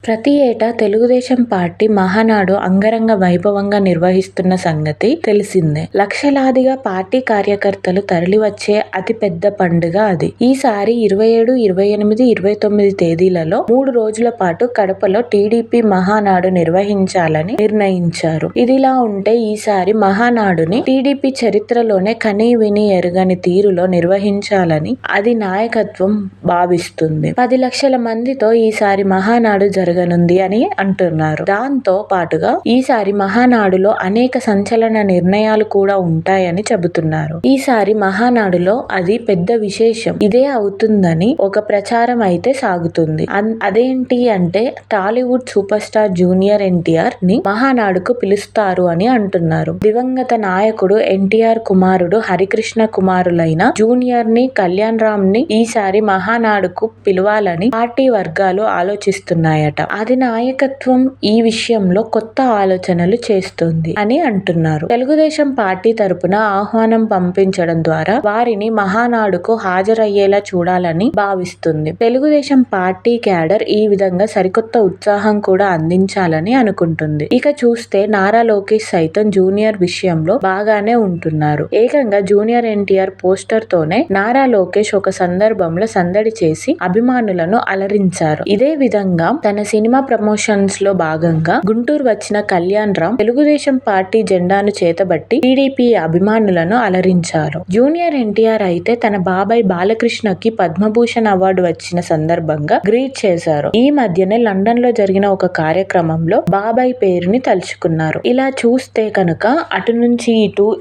ప్రతి ఏటా తెలుగుదేశం పార్టీ మహానాడు అంగరంగ వైభవంగా నిర్వహిస్తున్న సంగతి తెలిసిందే. లక్షలాదిగా పార్టీ కార్యకర్తలు తరలివచ్చే అతిపెద్ద పండుగ అది. ఈసారి 27, 28, 29 తేదీలలో 3 రోజుల పాటు కడపలో టీడీపీ మహానాడు నిర్వహించాలని నిర్ణయించారు. ఇదిలా ఉంటే ఈసారి మహానాడుని టీడీపీ చరిత్రలోనే కనీ విని ఎరుగని తీరులో నిర్వహించాలని అది నాయకత్వం భావిస్తుంది. 10 లక్షల మందితో ఈసారి మహానాడు జరగనుంది అని అంటున్నారు. దాంతో పాటుగా ఈసారి మహానాడులో అనేక సంచలన నిర్ణయాలు కూడా ఉంటాయని చెబుతున్నారు. ఈసారి మహానాడులో అది పెద్ద విశేషం ఇదే అవుతుందని ఒక ప్రచారం అయితే సాగుతుంది. అదేంటి అంటే Tollywood super star junior NTR ని మహానాడుకు పిలుస్తారు అని అంటున్నారు. దివంగత నాయకుడు ఎన్టీఆర్ కుమారుడు హరికృష్ణ కుమారులైన జూనియర్ ని, కళ్యాణ్ రామ్ ని ఈసారి మహానాడుకు పిలవాలని పార్టీ వర్గాలు ఆలోచిస్తున్నాయట. అధినాయకత్వం ఈ విషయంలో కొత్త ఆలోచనలు చేస్తుంది అని అంటున్నారు. తెలుగుదేశం పార్టీ తరపున ఆహ్వానం పంపించడం ద్వారా వారిని మహానాడుకు హాజరయ్యేలా చూడాలని భావిస్తుంది. తెలుగుదేశం పార్టీ క్యాడర్ ఈ విధంగా సరికొత్త ఉత్సాహం కూడా అందించాలని అనుకుంటుంది. ఇక చూస్తే నారా లోకేష్ సైతం జూనియర్ విషయంలో బాగానే ఉంటున్నారు. ఏకంగా జూనియర్ ఎన్టీఆర్ పోస్టర్ తోనే నారా లోకేష్ ఒక సందర్భంలో సందడి చేసి అభిమానులను అలరించారు. ఇదే విధంగా తన సినిమా ప్రమోషన్స్ లో భాగంగా గుంటూరు వచ్చిన కళ్యాణ్ రామ్ తెలుగుదేశం పార్టీ జెండాను చేతబట్టి టీడీపీ అభిమానులను అలరించారు. జూనియర్ ఎన్టీఆర్ అయితే తన బాబాయ్ బాలకృష్ణకి పద్మభూషణ్ అవార్డు వచ్చిన సందర్భంగా గ్రీట్ చేశారు. ఈ మధ్యనే లండన్ లో జరిగిన ఒక కార్యక్రమంలో బాబాయ్ పేరుని తలుచుకున్నారు. ఇలా చూస్తే కనుక అటు నుంచి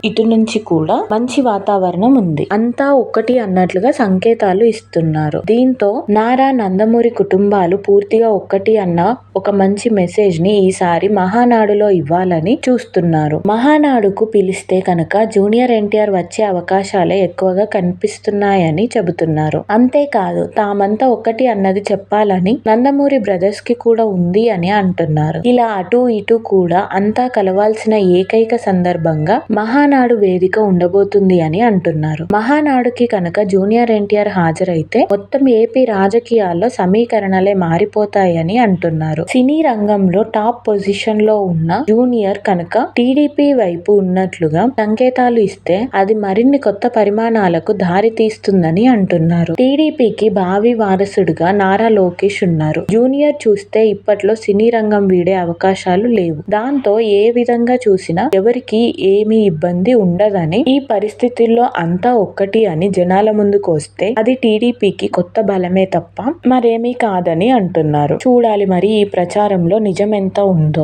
ఇటు నుంచి కూడా మంచి వాతావరణం ఉంది. అంతా ఒక్కటి అన్నట్లుగా సంకేతాలు ఇస్తున్నారు. దీంతో నారా నందమూరి కుటుంబాలు పూర్తిగా ఒక్కటి అన్న ఒక మంచి మెసేజ్ ని ఈసారి మహానాడులో ఇవ్వాలని చూస్తున్నారు. మహానాడుకు పిలిస్తే కనుక జూనియర్ ఎన్టీఆర్ వచ్చే అవకాశాలే ఎక్కువగా కనిపిస్తున్నాయని చెబుతున్నారు. అంతేకాదు తామంతా ఒక్కటి అన్నది చెప్పాలని నందమూరి బ్రదర్స్ కి కూడా ఉంది అని అంటున్నారు. ఇలా అటు ఇటు కూడా అంతా కలవాల్సిన ఏకైక సందర్భంగా మహానాడు వేదిక ఉండబోతుంది అని అంటున్నారు. మహానాడుకి కనుక జూనియర్ ఎన్టీఆర్ హాజరైతే మొత్తం ఏపీ రాజకీయాల్లో సమీకరణలే మారిపోతాయని అంటున్నారు. సినీ రంగంలో టాప్ పొజిషన్ లో ఉన్న జూనియర్ కనుక టీడీపీ వైపు ఉన్నట్లుగా సంకేతాలు ఇస్తే అది మరిన్ని కొత్త పరిమాణాలకు దారి తీస్తుందని అంటున్నారు. టీడీపీకి భావి వారసుడుగా నారా లోకేష్ ఉన్నారు. జూనియర్ చూస్తే ఇప్పట్లో సినీ రంగం వీడే అవకాశాలు లేవు. దాంతో ఏ విధంగా చూసినా ఎవరికి ఏమీ ఇబ్బంది ఉండదని, ఈ పరిస్థితుల్లో అంతా ఒక్కటి అని జనాల ముందుకు వస్తే అది టీడీపీకి కొత్త బలమే తప్ప మరేమీ కాదని అంటున్నారు. చూడాలి మరి ఈ ప్రచారంలో నిజం ఎంత ఉందో.